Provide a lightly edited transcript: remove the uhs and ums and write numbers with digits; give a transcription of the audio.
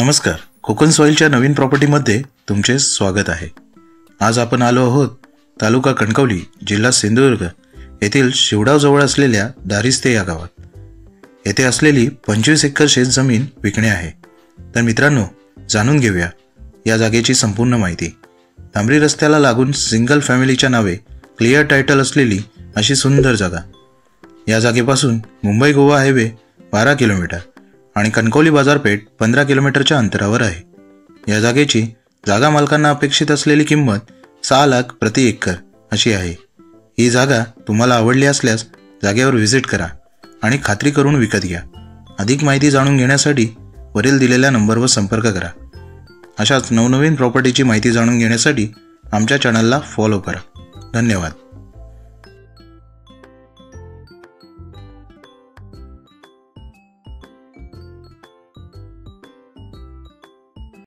नमस्कार, कोकण सॉईलच्या नवीन प्रॉपर्टीमध्ये तुमचे स्वागत आहे। आज आपण आलो आहोत तालुका कणकवली, जिल्हा सिंधुदुर्ग येथील शिवडावजवळ असलेल्या दारिस्ते या गावात। येथे असलेली 25 एकर शेतजमीन विकणे आहे। तर मित्रांनो, जाणून घेऊया या जागेची संपूर्ण माहिती। तांबरी रस्त्याला लागून सिंगल फॅमिलीच्या नावे क्लिअर टायटल असलेली अशी सुंदर जागा। या जागेपासून मुंबई गोवा हायवे 12 किलोमीटर आणि कणकवली बाजारपेठ 15 किलोमीटरच्या अंतरावर आहे। या जागेची जागा मालकांना अपेक्षित असलेली किंमत 6 लाख प्रति एकर अशी आहे। ही जागा तुम्हाला आवडली असल्यास जागेवर व्हिजिट करा आणि खात्री करून विकत घ्या। अधिक माहिती जाणून घेण्यासाठी वरील दिलेल्या नंबरवर संपर्क करा। अशाच नवनवीन प्रॉपर्टीची माहिती जाणून घेण्यासाठी आमच्या चॅनलला फॉलो करा। धन्यवाद।